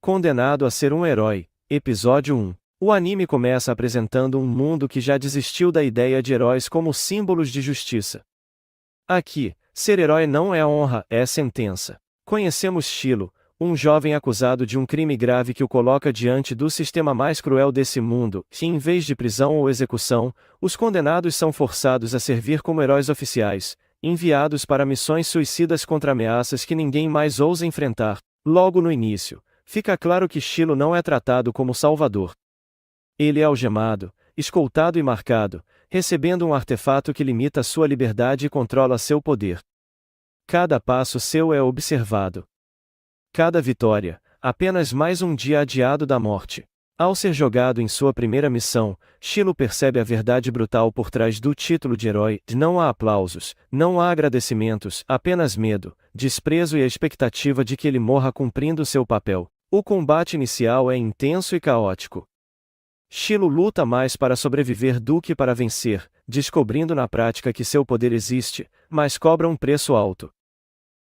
Condenado a ser um herói, Episódio 1. O anime começa apresentando um mundo que já desistiu da ideia de heróis como símbolos de justiça. Aqui, ser herói não é honra, é sentença. Conhecemos Shilo, um jovem acusado de um crime grave que o coloca diante do sistema mais cruel desse mundo, que em vez de prisão ou execução, os condenados são forçados a servir como heróis oficiais, enviados para missões suicidas contra ameaças que ninguém mais ousa enfrentar. Logo no início, fica claro que Shilo não é tratado como salvador. Ele é algemado, escoltado e marcado, recebendo um artefato que limita sua liberdade e controla seu poder. Cada passo seu é observado. Cada vitória, apenas mais um dia adiado da morte. Ao ser jogado em sua primeira missão, Shilo percebe a verdade brutal por trás do título de herói. Não há aplausos, não há agradecimentos, apenas medo, desprezo e a expectativa de que ele morra cumprindo seu papel. O combate inicial é intenso e caótico. Shilo luta mais para sobreviver do que para vencer, descobrindo na prática que seu poder existe, mas cobra um preço alto.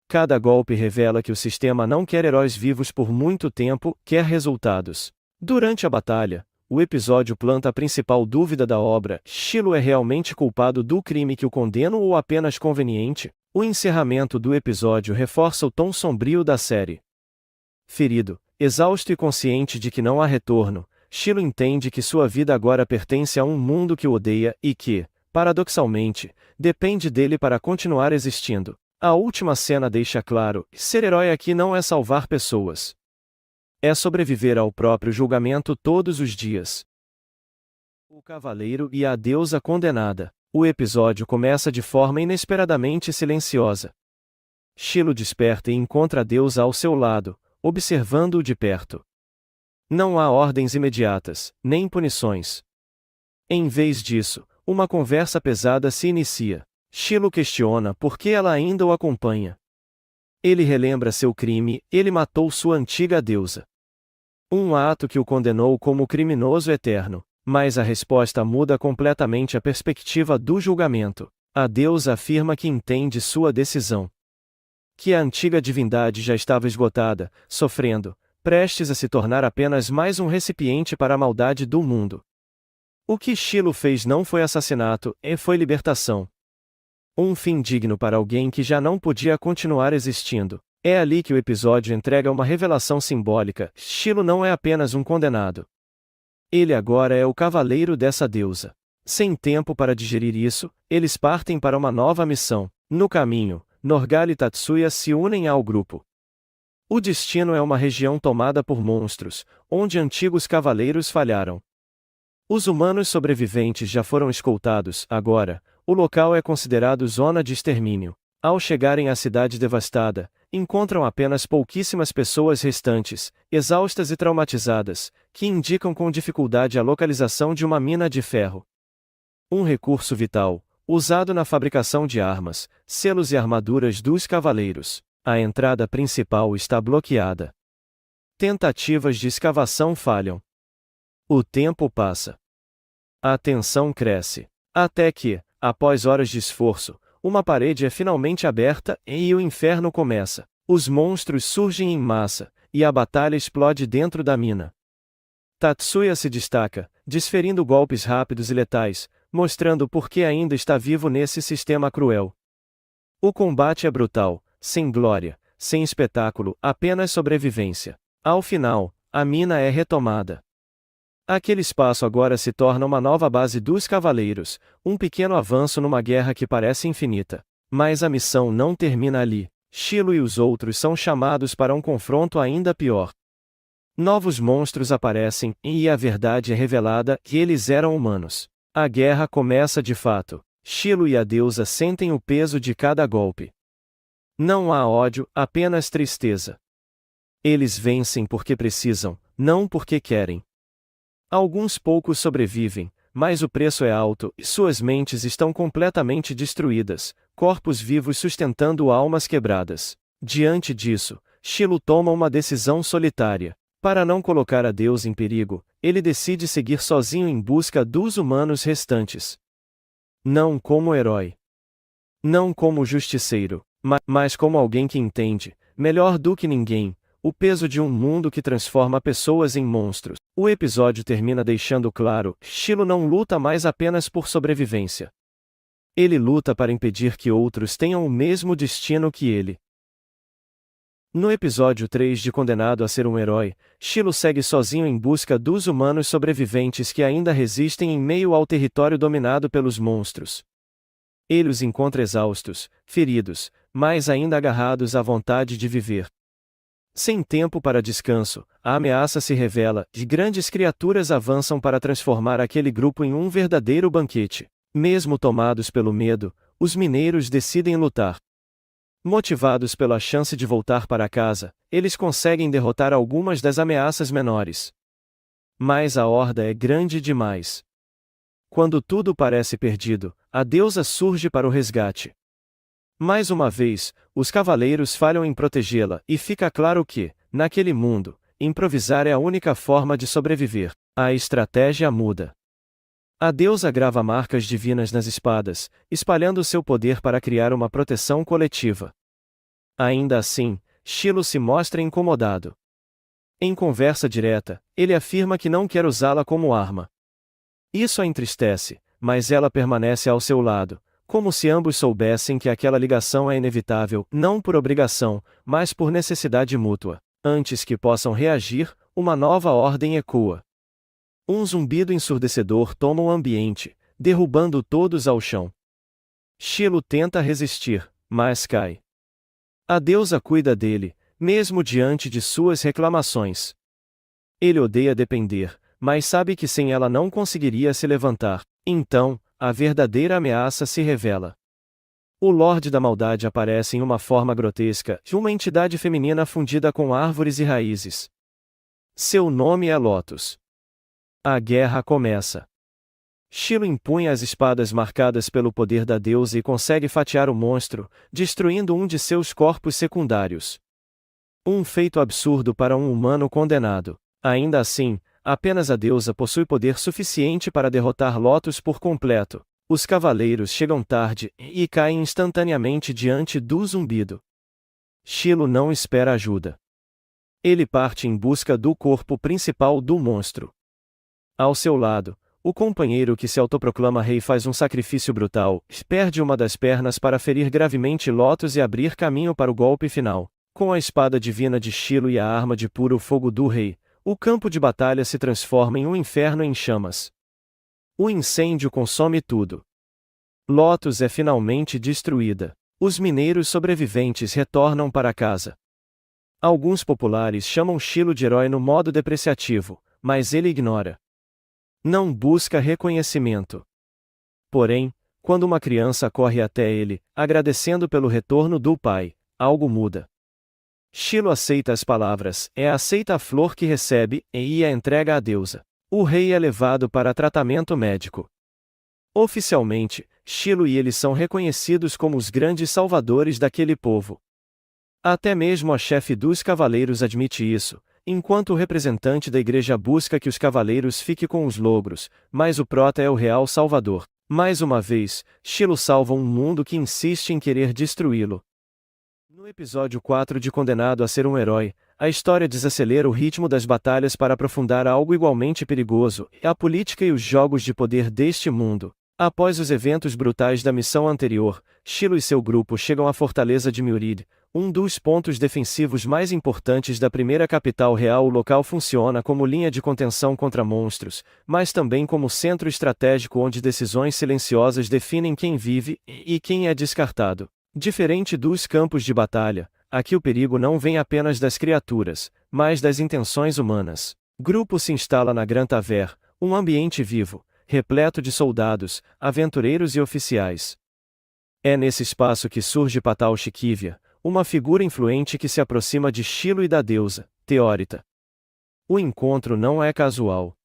Cada golpe revela que o sistema não quer heróis vivos por muito tempo, quer resultados. Durante a batalha, o episódio planta a principal dúvida da obra: Shilo é realmente culpado do crime que o condena ou apenas conveniente? O encerramento do episódio reforça o tom sombrio da série. Ferido, exausto e consciente de que não há retorno, Shilo entende que sua vida agora pertence a um mundo que o odeia e que, paradoxalmente, depende dele para continuar existindo. A última cena deixa claro: ser herói aqui não é salvar pessoas. É sobreviver ao próprio julgamento todos os dias. O Cavaleiro e a Deusa Condenada. O episódio começa de forma inesperadamente silenciosa. Shilo desperta e encontra a deusa ao seu lado, observando-o de perto. Não há ordens imediatas, nem punições. Em vez disso, uma conversa pesada se inicia. Shilo questiona por que ela ainda o acompanha. Ele relembra seu crime: ele matou sua antiga deusa. Um ato que o condenou como criminoso eterno. Mas a resposta muda completamente a perspectiva do julgamento. A deusa afirma que entende sua decisão. Que a antiga divindade já estava esgotada, sofrendo, prestes a se tornar apenas mais um recipiente para a maldade do mundo. O que Shilo fez não foi assassinato, foi libertação. Um fim digno para alguém que já não podia continuar existindo. É ali que o episódio entrega uma revelação simbólica: Shilo não é apenas um condenado. Ele agora é o cavaleiro dessa deusa. Sem tempo para digerir isso, eles partem para uma nova missão. No caminho, Norgal e Tatsuya se unem ao grupo. O destino é uma região tomada por monstros, onde antigos cavaleiros falharam. Os humanos sobreviventes já foram escoltados. Agora, o local é considerado zona de extermínio. Ao chegarem à cidade devastada, encontram apenas pouquíssimas pessoas restantes, exaustas e traumatizadas, que indicam com dificuldade a localização de uma mina de ferro. Um recurso vital, usado na fabricação de armas, selos e armaduras dos cavaleiros. A entrada principal está bloqueada. Tentativas de escavação falham. O tempo passa. A tensão cresce. Até que, após horas de esforço, uma parede é finalmente aberta e o inferno começa. Os monstros surgem em massa, e a batalha explode dentro da mina. Tatsuya se destaca, desferindo golpes rápidos e letais, mostrando por que ainda está vivo nesse sistema cruel. O combate é brutal, sem glória, sem espetáculo, apenas sobrevivência. Ao final, a mina é retomada. Aquele espaço agora se torna uma nova base dos cavaleiros, um pequeno avanço numa guerra que parece infinita. Mas a missão não termina ali. Shilo e os outros são chamados para um confronto ainda pior. Novos monstros aparecem, e a verdade é revelada: que eles eram humanos. A guerra começa de fato. Shilo e a deusa sentem o peso de cada golpe. Não há ódio, apenas tristeza. Eles vencem porque precisam, não porque querem. Alguns poucos sobrevivem, mas o preço é alto e suas mentes estão completamente destruídas, corpos vivos sustentando almas quebradas. Diante disso, Shilo toma uma decisão solitária. Para não colocar a Deus em perigo, ele decide seguir sozinho em busca dos humanos restantes. Não como herói. Não como justiceiro, mas como alguém que entende, melhor do que ninguém, o peso de um mundo que transforma pessoas em monstros. O episódio termina deixando claro: Shiloh não luta mais apenas por sobrevivência. Ele luta para impedir que outros tenham o mesmo destino que ele. No episódio 3 de Condenado a Ser um Herói, Shiloh segue sozinho em busca dos humanos sobreviventes que ainda resistem em meio ao território dominado pelos monstros. Ele os encontra exaustos, feridos, mas ainda agarrados à vontade de viver. Sem tempo para descanso, a ameaça se revela, e grandes criaturas avançam para transformar aquele grupo em um verdadeiro banquete. Mesmo tomados pelo medo, os mineiros decidem lutar. Motivados pela chance de voltar para casa, eles conseguem derrotar algumas das ameaças menores. Mas a horda é grande demais. Quando tudo parece perdido, a deusa surge para o resgate. Mais uma vez, os cavaleiros falham em protegê-la e fica claro que, naquele mundo, improvisar é a única forma de sobreviver. A estratégia muda. A deusa grava marcas divinas nas espadas, espalhando seu poder para criar uma proteção coletiva. Ainda assim, Shiloh se mostra incomodado. Em conversa direta, ele afirma que não quer usá-la como arma. Isso a entristece, mas ela permanece ao seu lado, como se ambos soubessem que aquela ligação é inevitável, não por obrigação, mas por necessidade mútua. Antes que possam reagir, uma nova ordem ecoa. Um zumbido ensurdecedor toma o ambiente, derrubando todos ao chão. Shiloh tenta resistir, mas cai. A deusa cuida dele, mesmo diante de suas reclamações. Ele odeia depender, mas sabe que sem ela não conseguiria se levantar. Então, a verdadeira ameaça se revela. O Lorde da Maldade aparece em uma forma grotesca, de uma entidade feminina fundida com árvores e raízes. Seu nome é Lotus. A guerra começa. Shiloh empunha as espadas marcadas pelo poder da deusa e consegue fatiar o monstro, destruindo um de seus corpos secundários. Um feito absurdo para um humano condenado. Ainda assim, apenas a deusa possui poder suficiente para derrotar Lotus por completo. Os cavaleiros chegam tarde e caem instantaneamente diante do zumbido. Shiloh não espera ajuda. Ele parte em busca do corpo principal do monstro. Ao seu lado, o companheiro que se autoproclama rei faz um sacrifício brutal, perde uma das pernas para ferir gravemente Lotus e abrir caminho para o golpe final. Com a espada divina de Shiloh e a arma de puro fogo do rei, o campo de batalha se transforma em um inferno em chamas. O incêndio consome tudo. Lotus é finalmente destruída. Os mineiros sobreviventes retornam para casa. Alguns populares chamam Shiloh de herói no modo depreciativo, mas ele ignora. Não busca reconhecimento. Porém, quando uma criança corre até ele, agradecendo pelo retorno do pai, algo muda. Shiloh aceita as palavras, aceita a flor que recebe, e a entrega à deusa. O rei é levado para tratamento médico. Oficialmente, Shiloh e ele são reconhecidos como os grandes salvadores daquele povo. Até mesmo a chefe dos cavaleiros admite isso, enquanto o representante da igreja busca que os cavaleiros fiquem com os logros, mas o prota é o real salvador. Mais uma vez, Shiloh salva um mundo que insiste em querer destruí-lo. No episódio 4 de Condenado a Ser um Herói, a história desacelera o ritmo das batalhas para aprofundar algo igualmente perigoso, a política e os jogos de poder deste mundo. Após os eventos brutais da missão anterior, Shiloh e seu grupo chegam à fortaleza de Murid, um dos pontos defensivos mais importantes da primeira capital real. O local funciona como linha de contenção contra monstros, mas também como centro estratégico onde decisões silenciosas definem quem vive e quem é descartado. Diferente dos campos de batalha, aqui o perigo não vem apenas das criaturas, mas das intenções humanas. Grupo se instala na Gran Taver, um ambiente vivo, repleto de soldados, aventureiros e oficiais. É nesse espaço que surge Patal Shikivya, uma figura influente que se aproxima de Shiloh e da deusa, Teórita. O encontro não é casual.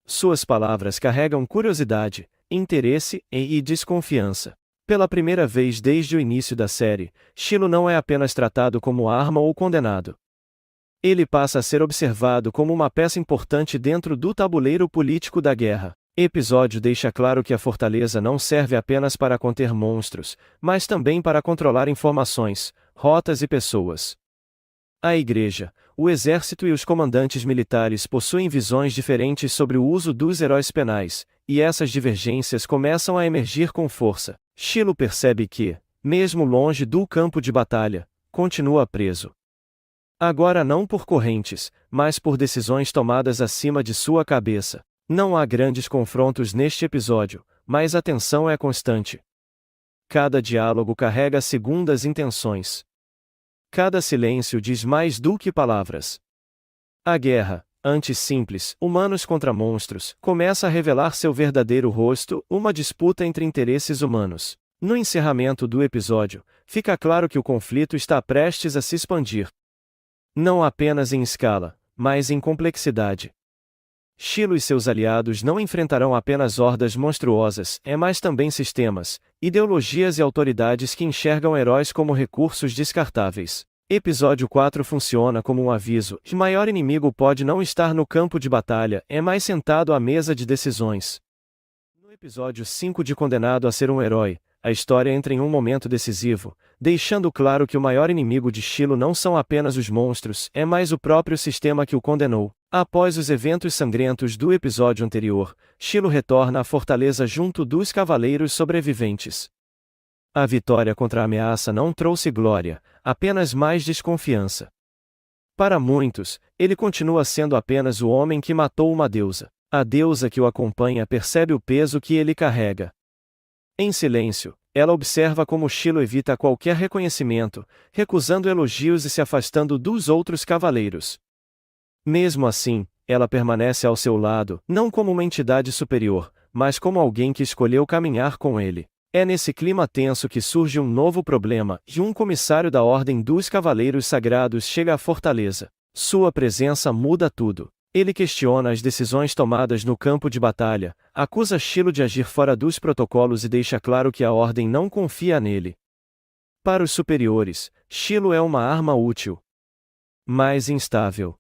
Suas palavras carregam curiosidade, interesse e desconfiança. Pela primeira vez desde o início da série, Shiloh não é apenas tratado como arma ou condenado. Ele passa a ser observado como uma peça importante dentro do tabuleiro político da guerra. O episódio deixa claro que a fortaleza não serve apenas para conter monstros, mas também para controlar informações, rotas e pessoas. A igreja, o exército e os comandantes militares possuem visões diferentes sobre o uso dos heróis penais, e essas divergências começam a emergir com força. Shiloh percebe que, mesmo longe do campo de batalha, continua preso. Agora não por correntes, mas por decisões tomadas acima de sua cabeça. Não há grandes confrontos neste episódio, mas a tensão é constante. Cada diálogo carrega segundas intenções. Cada silêncio diz mais do que palavras. A guerra, antes simples, humanos contra monstros, começa a revelar seu verdadeiro rosto, uma disputa entre interesses humanos. No encerramento do episódio, fica claro que o conflito está prestes a se expandir. Não apenas em escala, mas em complexidade. Shiloh e seus aliados não enfrentarão apenas hordas monstruosas, mas também sistemas, ideologias e autoridades que enxergam heróis como recursos descartáveis. Episódio 4 funciona como um aviso: o maior inimigo pode não estar no campo de batalha, mas sentado à mesa de decisões. No episódio 5 de Condenado a Ser um Herói, a história entra em um momento decisivo, deixando claro que o maior inimigo de Shiloh não são apenas os monstros, mais o próprio sistema que o condenou. Após os eventos sangrentos do episódio anterior, Shiloh retorna à fortaleza junto dos cavaleiros sobreviventes. A vitória contra a ameaça não trouxe glória, apenas mais desconfiança. Para muitos, ele continua sendo apenas o homem que matou uma deusa. A deusa que o acompanha percebe o peso que ele carrega. Em silêncio, ela observa como Shiloh evita qualquer reconhecimento, recusando elogios e se afastando dos outros cavaleiros. Mesmo assim, ela permanece ao seu lado, não como uma entidade superior, mas como alguém que escolheu caminhar com ele. É nesse clima tenso que surge um novo problema, e um comissário da Ordem dos Cavaleiros Sagrados chega à fortaleza. Sua presença muda tudo. Ele questiona as decisões tomadas no campo de batalha, acusa Shiloh de agir fora dos protocolos e deixa claro que a Ordem não confia nele. Para os superiores, Shiloh é uma arma útil, mas instável.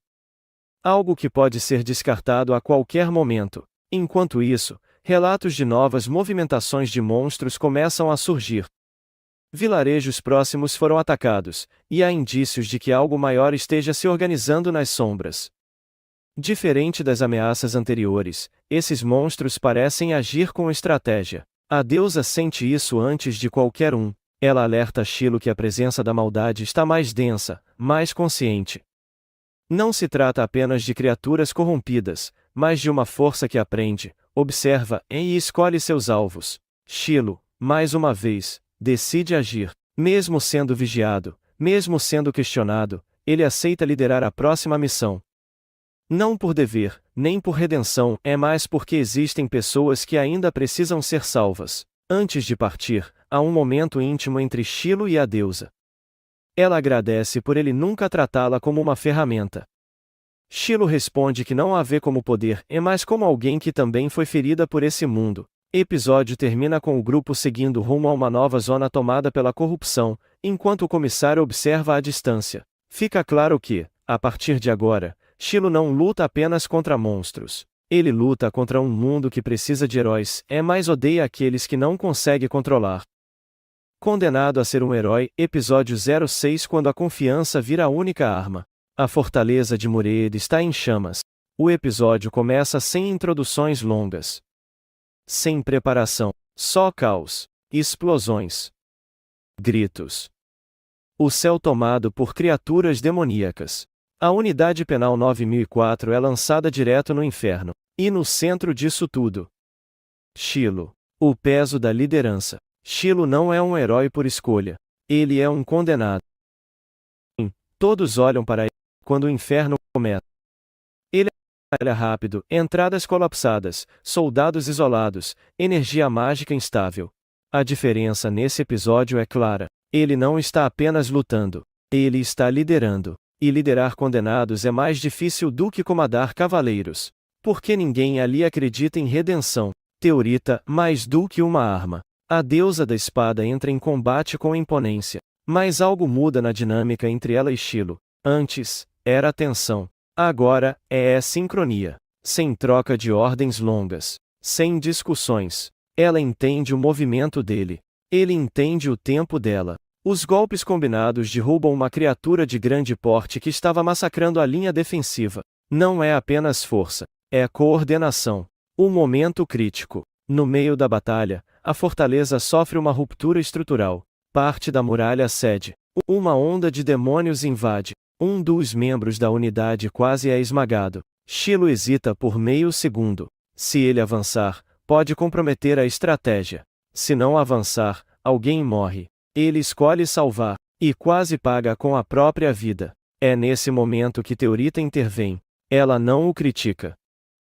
Algo que pode ser descartado a qualquer momento. Enquanto isso, relatos de novas movimentações de monstros começam a surgir. Vilarejos próximos foram atacados, e há indícios de que algo maior esteja se organizando nas sombras. Diferente das ameaças anteriores, esses monstros parecem agir com estratégia. A deusa sente isso antes de qualquer um. Ela alerta Shiloh que a presença da maldade está mais densa, mais consciente. Não se trata apenas de criaturas corrompidas, mas de uma força que aprende, observa e escolhe seus alvos. Shiloh, mais uma vez, decide agir. Mesmo sendo vigiado, mesmo sendo questionado, ele aceita liderar a próxima missão. Não por dever, nem por redenção, mas porque existem pessoas que ainda precisam ser salvas. Antes de partir, há um momento íntimo entre Shiloh e a deusa. Ela agradece por ele nunca tratá-la como uma ferramenta. Shiloh responde que não a vê como poder, mas como alguém que também foi ferida por esse mundo. Episódio termina com o grupo seguindo rumo a uma nova zona tomada pela corrupção, enquanto o comissário observa à distância. Fica claro que, a partir de agora, Shiloh não luta apenas contra monstros. Ele luta contra um mundo que precisa de heróis, mas odeia aqueles que não consegue controlar. Condenado a ser um herói, episódio 06. Quando a confiança vira a única arma. A fortaleza de Mureed está em chamas. O episódio começa sem introduções longas. Sem preparação. Só caos. Explosões. Gritos. O céu tomado por criaturas demoníacas. A unidade penal 9004 é lançada direto no inferno. E no centro disso tudo, Shiloh. O peso da liderança. Shiloh não é um herói por escolha. Ele é um condenado. Todos olham para ele quando o inferno começa. Ele é rápido, entradas colapsadas, soldados isolados, energia mágica instável. A diferença nesse episódio é clara. Ele não está apenas lutando. Ele está liderando. E liderar condenados é mais difícil do que comandar cavaleiros. Porque ninguém ali acredita em redenção. Teorita, mais do que uma arma. A deusa da espada entra em combate com imponência. Mas algo muda na dinâmica entre ela e Shiloh. Antes, era tensão. Agora, é sincronia. Sem troca de ordens longas. Sem discussões. Ela entende o movimento dele. Ele entende o tempo dela. Os golpes combinados derrubam uma criatura de grande porte que estava massacrando a linha defensiva. Não é apenas força, é coordenação. O momento crítico. No meio da batalha, a fortaleza sofre uma ruptura estrutural. Parte da muralha cede. Uma onda de demônios invade. Um dos membros da unidade quase é esmagado. Shiloh hesita por meio segundo. Se ele avançar, pode comprometer a estratégia. Se não avançar, alguém morre. Ele escolhe salvar, e quase paga com a própria vida. É nesse momento que Teorita intervém. Ela não o critica.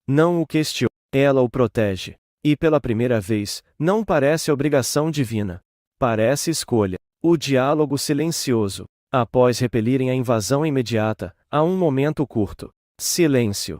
Não o questiona. Ela o protege. E pela primeira vez, não parece obrigação divina. Parece escolha. O diálogo silencioso. Após repelirem a invasão imediata, há um momento curto. Silêncio.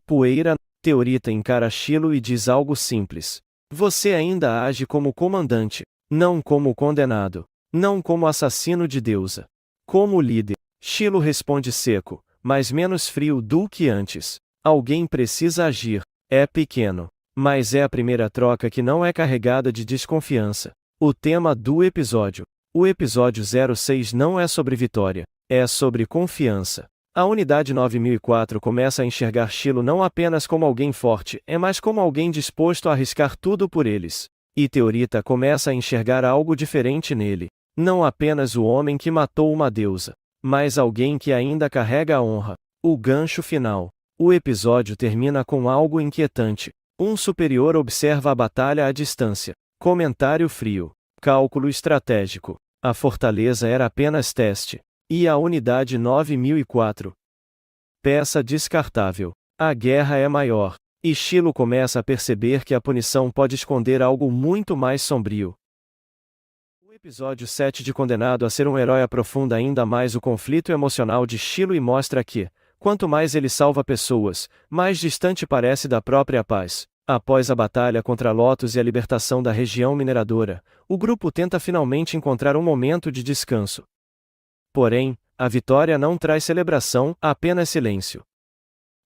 Poeira. Teorita encara Shiloh e diz algo simples. Você ainda age como comandante, não como condenado. Não como assassino de deusa. Como líder. Shiloh responde seco, mas menos frio do que antes. Alguém precisa agir. É pequeno. Mas é a primeira troca que não é carregada de desconfiança. O tema do episódio. O episódio 06 não é sobre vitória, é sobre confiança. A unidade 9004 começa a enxergar Shiloh não apenas como alguém forte, mas como alguém disposto a arriscar tudo por eles. E Teorita começa a enxergar algo diferente nele. Não apenas o homem que matou uma deusa, mas alguém que ainda carrega a honra. O gancho final. O episódio termina com algo inquietante. Um superior observa a batalha à distância. Comentário frio. Cálculo estratégico. A fortaleza era apenas teste. E a unidade 9004? Peça descartável. A guerra é maior. E Shiloh começa a perceber que a punição pode esconder algo muito mais sombrio. O episódio 7 de Condenado a Ser um Herói aprofunda ainda mais o conflito emocional de Shiloh e mostra que, quanto mais ele salva pessoas, mais distante parece da própria paz. Após a batalha contra Lotus e a libertação da região mineradora, o grupo tenta finalmente encontrar um momento de descanso. Porém, a vitória não traz celebração, apenas silêncio.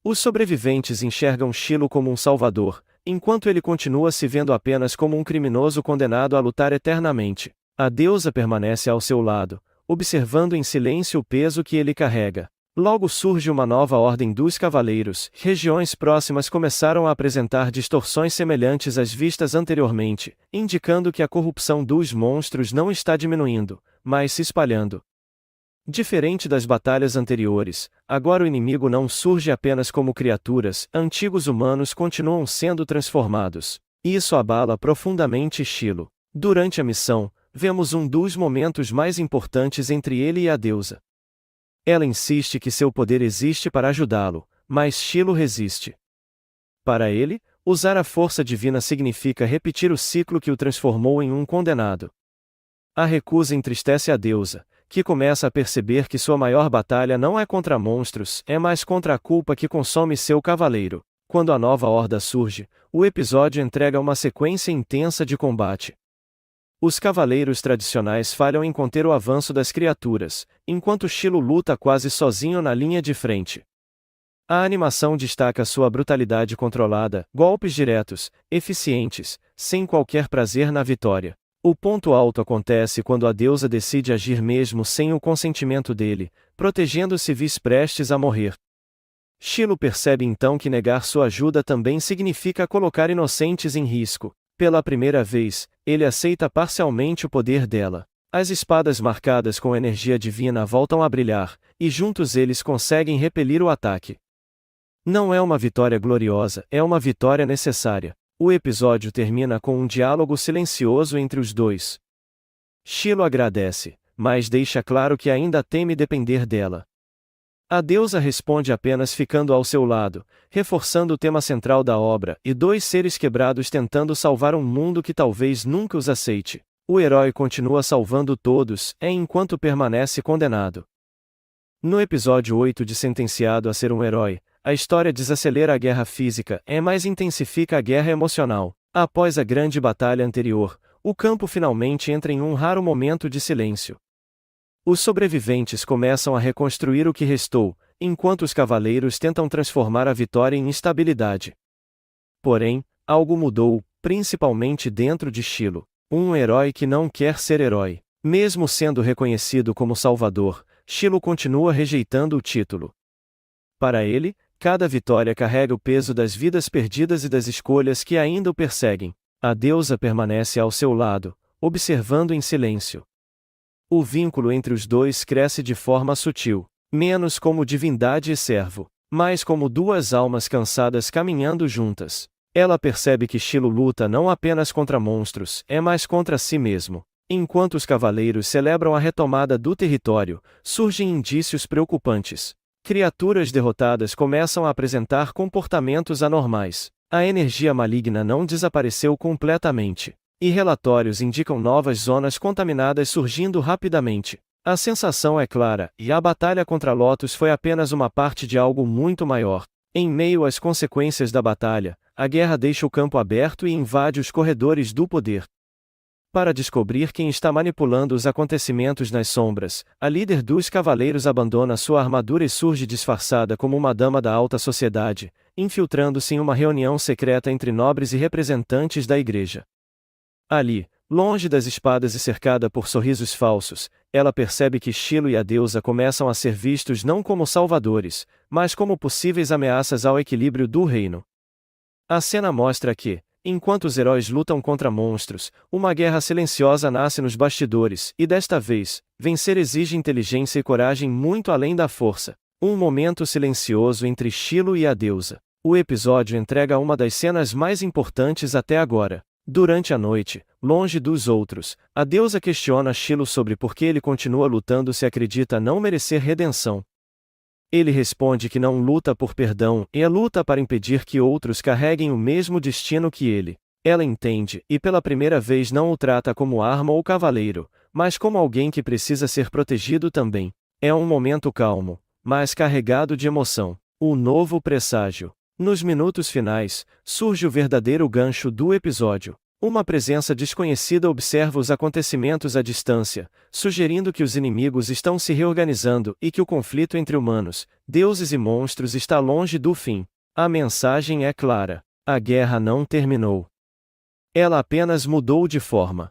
Os sobreviventes enxergam Shiloh como um salvador, enquanto ele continua se vendo apenas como um criminoso condenado a lutar eternamente. A deusa permanece ao seu lado, observando em silêncio o peso que ele carrega. Logo surge uma nova ordem dos cavaleiros. Regiões próximas começaram a apresentar distorções semelhantes às vistas anteriormente, indicando que a corrupção dos monstros não está diminuindo, mas se espalhando. Diferente das batalhas anteriores, agora o inimigo não surge apenas como criaturas, antigos humanos continuam sendo transformados. Isso abala profundamente Shiloh. Durante a missão, vemos um dos momentos mais importantes entre ele e a deusa. Ela insiste que seu poder existe para ajudá-lo, mas Shiloh resiste. Para ele, usar a força divina significa repetir o ciclo que o transformou em um condenado. A recusa entristece a deusa, que começa a perceber que sua maior batalha não é contra monstros, é mais contra a culpa que consome seu cavaleiro. Quando a nova horda surge, o episódio entrega uma sequência intensa de combate. Os cavaleiros tradicionais falham em conter o avanço das criaturas, enquanto Shiloh luta quase sozinho na linha de frente. A animação destaca sua brutalidade controlada, golpes diretos, eficientes, sem qualquer prazer na vitória. O ponto alto acontece quando a deusa decide agir mesmo sem o consentimento dele, protegendo civis prestes a morrer. Shiloh percebe então que negar sua ajuda também significa colocar inocentes em risco. Pela primeira vez, ele aceita parcialmente o poder dela. As espadas marcadas com energia divina voltam a brilhar, e juntos eles conseguem repelir o ataque. Não é uma vitória gloriosa, é uma vitória necessária. O episódio termina com um diálogo silencioso entre os dois. Shiloh agradece, mas deixa claro que ainda teme depender dela. A deusa responde apenas ficando ao seu lado, reforçando o tema central da obra, e dois seres quebrados tentando salvar um mundo que talvez nunca os aceite. O herói continua salvando todos, enquanto permanece condenado. No episódio 8 de Sentenciado a Ser um Herói, a história desacelera a guerra física, mas intensifica a guerra emocional. Após a grande batalha anterior, o campo finalmente entra em um raro momento de silêncio. Os sobreviventes começam a reconstruir o que restou, enquanto os cavaleiros tentam transformar a vitória em instabilidade. Porém, algo mudou, principalmente dentro de Shiloh. Um herói que não quer ser herói. Mesmo sendo reconhecido como Salvador, Shiloh continua rejeitando o título. Para ele, cada vitória carrega o peso das vidas perdidas e das escolhas que ainda o perseguem. A deusa permanece ao seu lado, observando em silêncio. O vínculo entre os dois cresce de forma sutil, menos como divindade e servo, mais como duas almas cansadas caminhando juntas. Ela percebe que Shiloh luta não apenas contra monstros, mas contra si mesmo. Enquanto os cavaleiros celebram a retomada do território, surgem indícios preocupantes. Criaturas derrotadas começam a apresentar comportamentos anormais. A energia maligna não desapareceu completamente. E relatórios indicam novas zonas contaminadas surgindo rapidamente. A sensação é clara, e a batalha contra Lotus foi apenas uma parte de algo muito maior. Em meio às consequências da batalha, a guerra deixa o campo aberto e invade os corredores do poder. Para descobrir quem está manipulando os acontecimentos nas sombras, a líder dos cavaleiros abandona sua armadura e surge disfarçada como uma dama da alta sociedade, infiltrando-se em uma reunião secreta entre nobres e representantes da igreja. Ali, longe das espadas e cercada por sorrisos falsos, ela percebe que Shiloh e a deusa começam a ser vistos não como salvadores, mas como possíveis ameaças ao equilíbrio do reino. A cena mostra que, enquanto os heróis lutam contra monstros, uma guerra silenciosa nasce nos bastidores, e desta vez, vencer exige inteligência e coragem muito além da força. Um momento silencioso entre Shiloh e a deusa. O episódio entrega uma das cenas mais importantes até agora. Durante a noite, longe dos outros, a deusa questiona Shiloh sobre por que ele continua lutando se acredita não merecer redenção. Ele responde que não luta por perdão, e luta para impedir que outros carreguem o mesmo destino que ele. Ela entende, e pela primeira vez não o trata como arma ou cavaleiro, mas como alguém que precisa ser protegido também. É um momento calmo, mas carregado de emoção. O novo presságio. Nos minutos finais, surge o verdadeiro gancho do episódio. Uma presença desconhecida observa os acontecimentos à distância, sugerindo que os inimigos estão se reorganizando e que o conflito entre humanos, deuses e monstros está longe do fim. A mensagem é clara: a guerra não terminou. Ela apenas mudou de forma.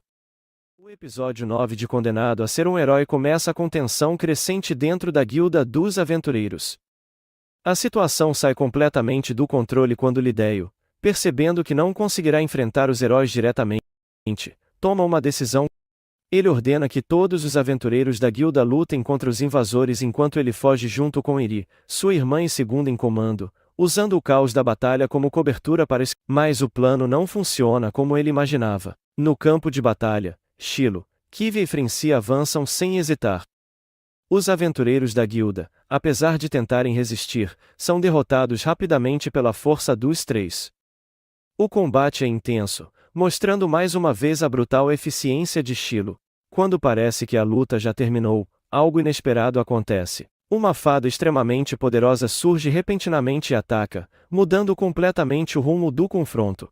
O episódio 9 de Condenado a Ser um Herói começa com tensão crescente dentro da Guilda dos Aventureiros. A situação sai completamente do controle quando Lideio, percebendo que não conseguirá enfrentar os heróis diretamente, toma uma decisão. Ele ordena que todos os aventureiros da guilda lutem contra os invasores enquanto ele foge junto com Iri, sua irmã e segunda em comando, usando o caos da batalha como cobertura para mas o plano não funciona como ele imaginava. No campo de batalha, Shiloh, Kivia e Frenzy avançam sem hesitar. Os aventureiros da guilda, apesar de tentarem resistir, são derrotados rapidamente pela força dos três. O combate é intenso, mostrando mais uma vez a brutal eficiência de Shiloh. Quando parece que a luta já terminou, algo inesperado acontece. Uma fada extremamente poderosa surge repentinamente e ataca, mudando completamente o rumo do confronto.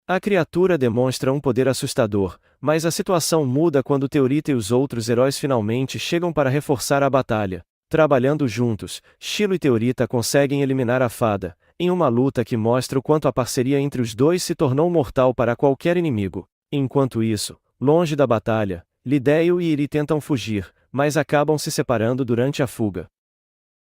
A criatura demonstra um poder assustador, mas a situação muda quando Teorita e os outros heróis finalmente chegam para reforçar a batalha. Trabalhando juntos, Shiloh e Teorita conseguem eliminar a fada, em uma luta que mostra o quanto a parceria entre os dois se tornou mortal para qualquer inimigo. Enquanto isso, longe da batalha, Lideio e Iri tentam fugir, mas acabam se separando durante a fuga.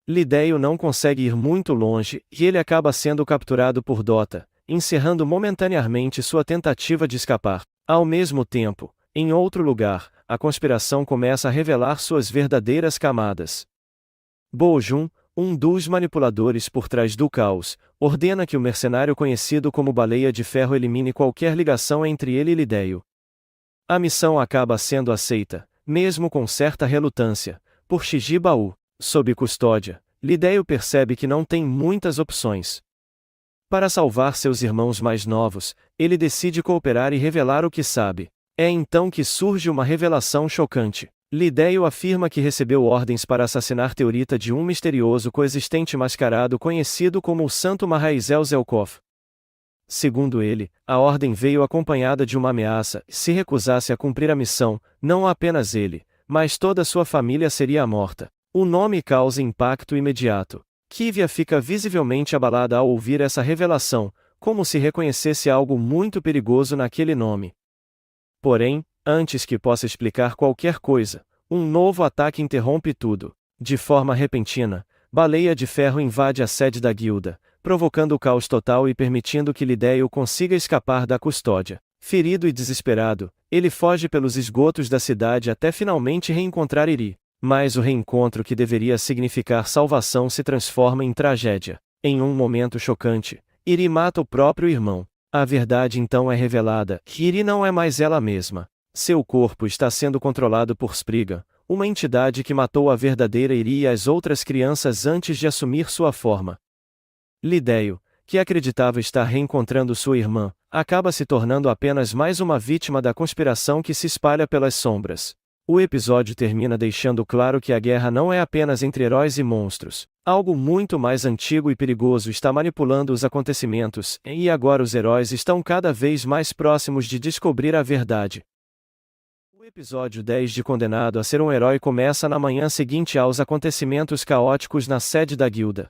Lideio não consegue ir muito longe, e ele acaba sendo capturado por Dota, encerrando momentaneamente sua tentativa de escapar. Ao mesmo tempo, em outro lugar, a conspiração começa a revelar suas verdadeiras camadas. Bojun, um dos manipuladores por trás do caos, ordena que o mercenário conhecido como Baleia de Ferro elimine qualquer ligação entre ele e Lideio. A missão acaba sendo aceita, mesmo com certa relutância, por Shijibaú. Sob custódia, Lideio percebe que não tem muitas opções. Para salvar seus irmãos mais novos, ele decide cooperar e revelar o que sabe. É então que surge uma revelação chocante. Lideio afirma que recebeu ordens para assassinar Teorita de um misterioso coexistente mascarado conhecido como o Santo Mahaisel Zelkov. Segundo ele, a ordem veio acompanhada de uma ameaça: se recusasse a cumprir a missão, não apenas ele, mas toda sua família seria morta. O nome causa impacto imediato. Kivia fica visivelmente abalada ao ouvir essa revelação, como se reconhecesse algo muito perigoso naquele nome. Porém, Antes que possa explicar qualquer coisa, um novo ataque interrompe tudo. De forma repentina, Baleia de Ferro invade a sede da guilda, provocando o caos total e permitindo que Lideio consiga escapar da custódia. Ferido e desesperado, ele foge pelos esgotos da cidade até finalmente reencontrar Iri. Mas o reencontro que deveria significar salvação se transforma em tragédia. Em um momento chocante, Iri mata o próprio irmão. A verdade então é revelada: Iri não é mais ela mesma. Seu corpo está sendo controlado por Spriggan, uma entidade que matou a verdadeira Iri e as outras crianças antes de assumir sua forma. Lideio, que acreditava estar reencontrando sua irmã, acaba se tornando apenas mais uma vítima da conspiração que se espalha pelas sombras. O episódio termina deixando claro que a guerra não é apenas entre heróis e monstros. Algo muito mais antigo e perigoso está manipulando os acontecimentos, e agora os heróis estão cada vez mais próximos de descobrir a verdade. O episódio 10 de Condenado a Ser um Herói começa na manhã seguinte aos acontecimentos caóticos na sede da guilda.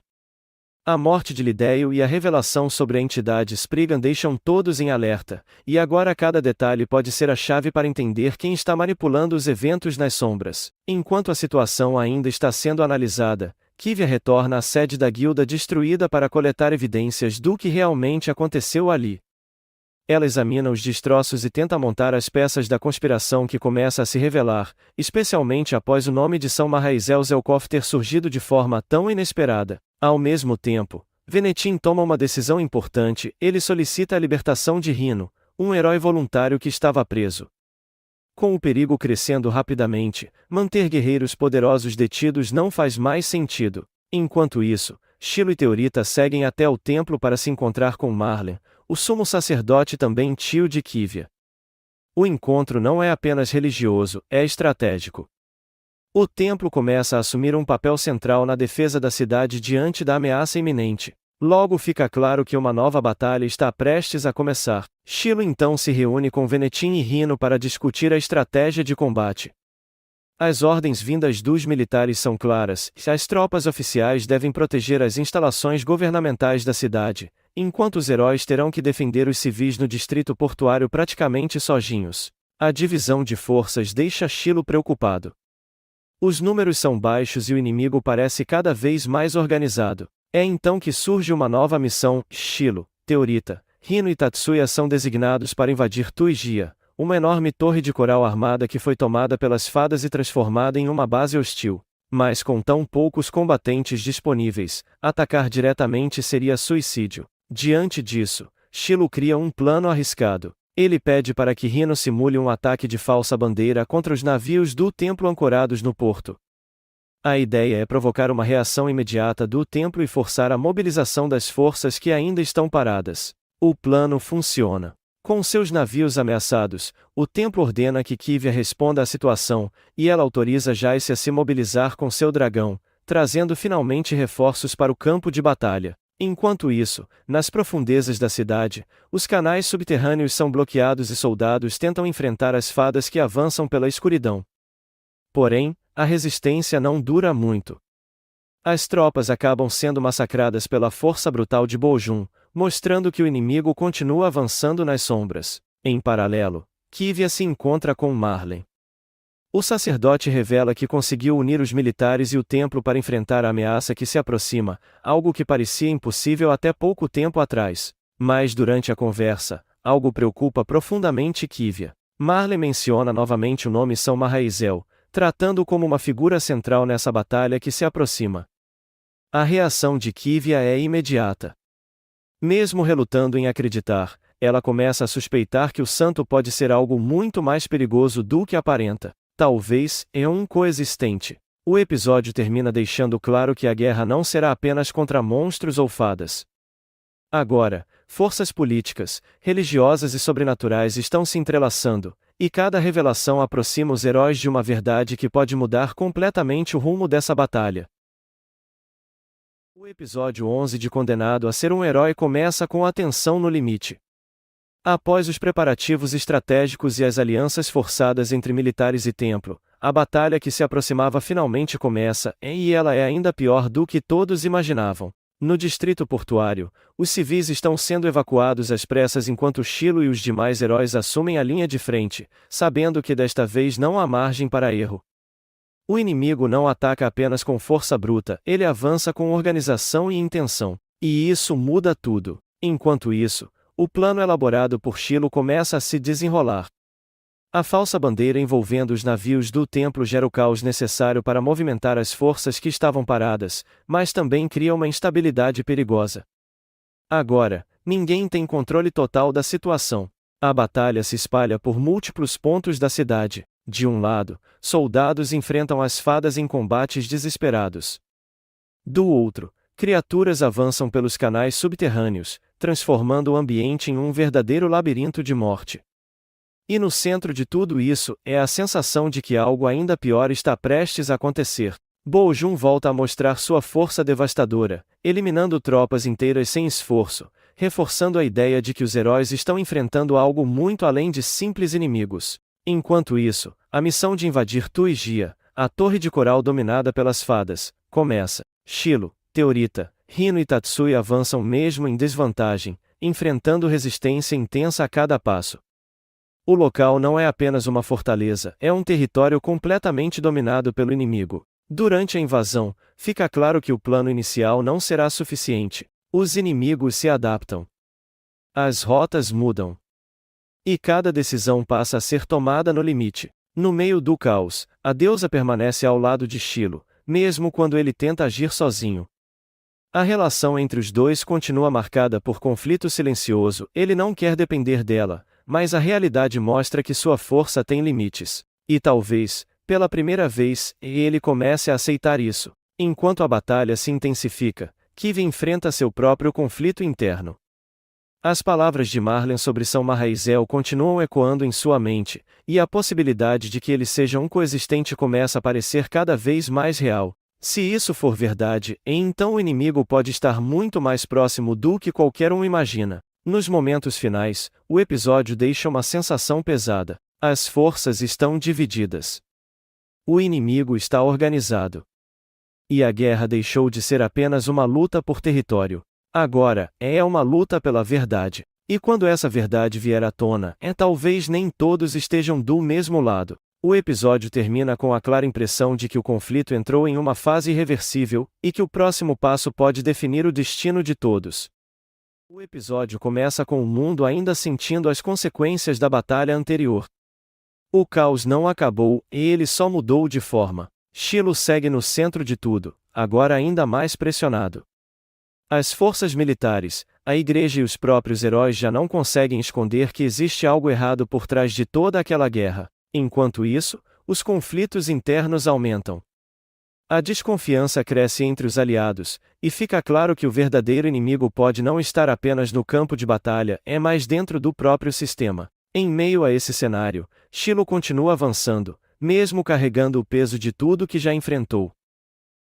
A morte de Lideio e a revelação sobre a entidade Spriggan deixam todos em alerta, e agora cada detalhe pode ser a chave para entender quem está manipulando os eventos nas sombras. Enquanto a situação ainda está sendo analisada, Kivia retorna à sede da guilda destruída para coletar evidências do que realmente aconteceu ali. Ela examina os destroços e tenta montar as peças da conspiração que começa a se revelar, especialmente após o nome de São Marraisel Zelkoff ter surgido de forma tão inesperada. Ao mesmo tempo, Venetin toma uma decisão importante: ele solicita a libertação de Rhino, um herói voluntário que estava preso. Com o perigo crescendo rapidamente, manter guerreiros poderosos detidos não faz mais sentido. Enquanto isso, Shiloh e Teorita seguem até o templo para se encontrar com Marlen, o sumo sacerdote também tio de Kivia. O encontro não é apenas religioso, é estratégico. O templo começa a assumir um papel central na defesa da cidade diante da ameaça iminente. Logo fica claro que uma nova batalha está prestes a começar. Shiloh então se reúne com Venetin e Rhino para discutir a estratégia de combate. As ordens vindas dos militares são claras: as tropas oficiais devem proteger as instalações governamentais da cidade, enquanto os heróis terão que defender os civis no distrito portuário praticamente sozinhos. A divisão de forças deixa Shiloh preocupado. Os números são baixos e o inimigo parece cada vez mais organizado. É então que surge uma nova missão: Shiloh, Teorita, Rhino e Tatsuya são designados para invadir Tuigia, uma enorme torre de coral armada que foi tomada pelas fadas e transformada em uma base hostil. Mas com tão poucos combatentes disponíveis, atacar diretamente seria suicídio. Diante disso, Shiloh cria um plano arriscado. Ele pede para que Rhino simule um ataque de falsa bandeira contra os navios do templo ancorados no porto. A ideia é provocar uma reação imediata do templo e forçar a mobilização das forças que ainda estão paradas. O plano funciona. Com seus navios ameaçados, o templo ordena que Kivia responda à situação, e ela autoriza Jace a se mobilizar com seu dragão, trazendo finalmente reforços para o campo de batalha. Enquanto isso, nas profundezas da cidade, os canais subterrâneos são bloqueados e soldados tentam enfrentar as fadas que avançam pela escuridão. Porém, a resistência não dura muito. As tropas acabam sendo massacradas pela força brutal de Bojun, mostrando que o inimigo continua avançando nas sombras. Em paralelo, Kivia se encontra com Marlen. O sacerdote revela que conseguiu unir os militares e o templo para enfrentar a ameaça que se aproxima, algo que parecia impossível até pouco tempo atrás. Mas durante a conversa, algo preocupa profundamente Kivia. Marlen menciona novamente o nome São Marraisel, tratando-o como uma figura central nessa batalha que se aproxima. A reação de Kivia é imediata. Mesmo relutando em acreditar, ela começa a suspeitar que o santo pode ser algo muito mais perigoso do que aparenta. Talvez é um coexistente. O episódio termina deixando claro que a guerra não será apenas contra monstros ou fadas. Agora, forças políticas, religiosas e sobrenaturais estão se entrelaçando, e cada revelação aproxima os heróis de uma verdade que pode mudar completamente o rumo dessa batalha. O episódio 11 de Condenado a Ser um Herói começa com a tensão no limite. Após os preparativos estratégicos e as alianças forçadas entre militares e templo, a batalha que se aproximava finalmente começa, e ela é ainda pior do que todos imaginavam. No distrito portuário, os civis estão sendo evacuados às pressas enquanto Shiloh e os demais heróis assumem a linha de frente, sabendo que desta vez não há margem para erro. O inimigo não ataca apenas com força bruta, ele avança com organização e intenção. E isso muda tudo. Enquanto isso, o plano elaborado por Shiloh começa a se desenrolar. A falsa bandeira envolvendo os navios do templo gera o caos necessário para movimentar as forças que estavam paradas, mas também cria uma instabilidade perigosa. Agora, ninguém tem controle total da situação. A batalha se espalha por múltiplos pontos da cidade. De um lado, soldados enfrentam as fadas em combates desesperados. Do outro, criaturas avançam pelos canais subterrâneos, transformando o ambiente em um verdadeiro labirinto de morte. E no centro de tudo isso, é a sensação de que algo ainda pior está prestes a acontecer. Bo Jun volta a mostrar sua força devastadora, eliminando tropas inteiras sem esforço, reforçando a ideia de que os heróis estão enfrentando algo muito além de simples inimigos. Enquanto isso, a missão de invadir Tuigia, a torre de coral dominada pelas fadas, começa. Shiloh, Teorita, Hino e Tatsui avançam mesmo em desvantagem, enfrentando resistência intensa a cada passo. O local não é apenas uma fortaleza, é um território completamente dominado pelo inimigo. Durante a invasão, fica claro que o plano inicial não será suficiente. Os inimigos se adaptam. As rotas mudam. E cada decisão passa a ser tomada no limite. No meio do caos, a deusa permanece ao lado de Shiloh, mesmo quando ele tenta agir sozinho. A relação entre os dois continua marcada por conflito silencioso, ele não quer depender dela, mas a realidade mostra que sua força tem limites. E talvez, pela primeira vez, ele comece a aceitar isso. Enquanto a batalha se intensifica, Kive enfrenta seu próprio conflito interno. As palavras de Marlen sobre São Marrazel continuam ecoando em sua mente, e a possibilidade de que ele seja um coexistente começa a parecer cada vez mais real. Se isso for verdade, então o inimigo pode estar muito mais próximo do que qualquer um imagina. Nos momentos finais, o episódio deixa uma sensação pesada. As forças estão divididas. O inimigo está organizado. E a guerra deixou de ser apenas uma luta por território. Agora, é uma luta pela verdade. E quando essa verdade vier à tona, talvez nem todos estejam do mesmo lado. O episódio termina com a clara impressão de que o conflito entrou em uma fase irreversível, e que o próximo passo pode definir o destino de todos. O episódio começa com o mundo ainda sentindo as consequências da batalha anterior. O caos não acabou, e ele só mudou de forma. Shiloh segue no centro de tudo, agora ainda mais pressionado. As forças militares, a igreja e os próprios heróis já não conseguem esconder que existe algo errado por trás de toda aquela guerra. Enquanto isso, os conflitos internos aumentam. A desconfiança cresce entre os aliados, e fica claro que o verdadeiro inimigo pode não estar apenas no campo de batalha, mas dentro do próprio sistema. Em meio a esse cenário, Shiloh continua avançando, mesmo carregando o peso de tudo que já enfrentou.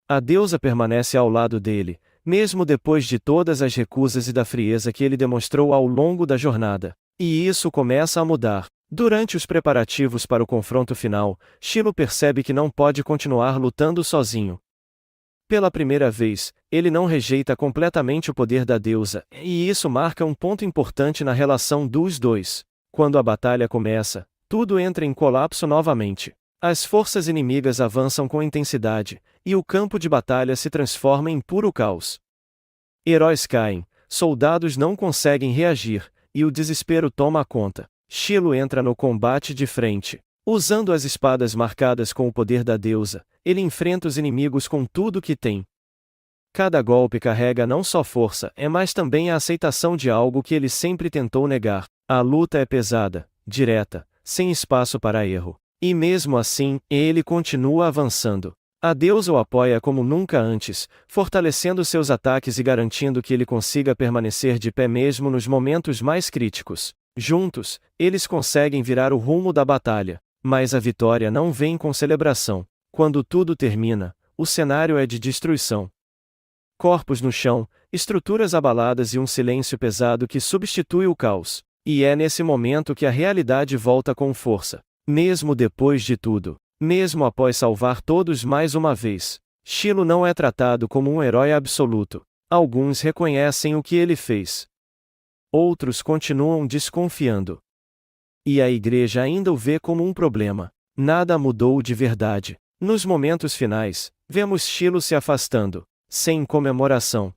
A deusa permanece ao lado dele, mesmo depois de todas as recusas e da frieza que ele demonstrou ao longo da jornada. E isso começa a mudar. Durante os preparativos para o confronto final, Shiloh percebe que não pode continuar lutando sozinho. Pela primeira vez, ele não rejeita completamente o poder da deusa, e isso marca um ponto importante na relação dos dois. Quando a batalha começa, tudo entra em colapso novamente. As forças inimigas avançam com intensidade, e o campo de batalha se transforma em puro caos. Heróis caem, soldados não conseguem reagir, e o desespero toma conta. Shiloh entra no combate de frente. Usando as espadas marcadas com o poder da deusa, ele enfrenta os inimigos com tudo que tem. Cada golpe carrega não só força, mas também a aceitação de algo que ele sempre tentou negar. A luta é pesada, direta, sem espaço para erro. E mesmo assim, ele continua avançando. A deusa o apoia como nunca antes, fortalecendo seus ataques e garantindo que ele consiga permanecer de pé mesmo nos momentos mais críticos. Juntos, eles conseguem virar o rumo da batalha. Mas a vitória não vem com celebração. Quando tudo termina, o cenário é de destruição. Corpos no chão, estruturas abaladas e um silêncio pesado que substitui o caos. E é nesse momento que a realidade volta com força. Mesmo depois de tudo, mesmo após salvar todos mais uma vez, Shiloh não é tratado como um herói absoluto. Alguns reconhecem o que ele fez. Outros continuam desconfiando. E a igreja ainda o vê como um problema. Nada mudou de verdade. Nos momentos finais, vemos Shiloh se afastando, sem comemoração,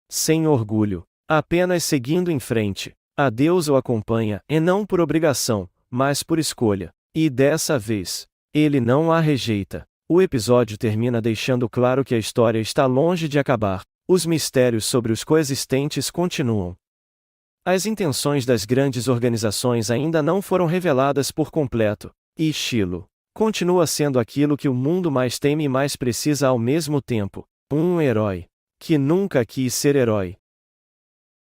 sem orgulho, apenas seguindo em frente. A Deus o acompanha, e não por obrigação, mas por escolha. E dessa vez, ele não a rejeita. O episódio termina deixando claro que a história está longe de acabar. Os mistérios sobre os coexistentes continuam. As intenções das grandes organizações ainda não foram reveladas por completo, e Shiloh continua sendo aquilo que o mundo mais teme e mais precisa ao mesmo tempo: um herói que nunca quis ser herói.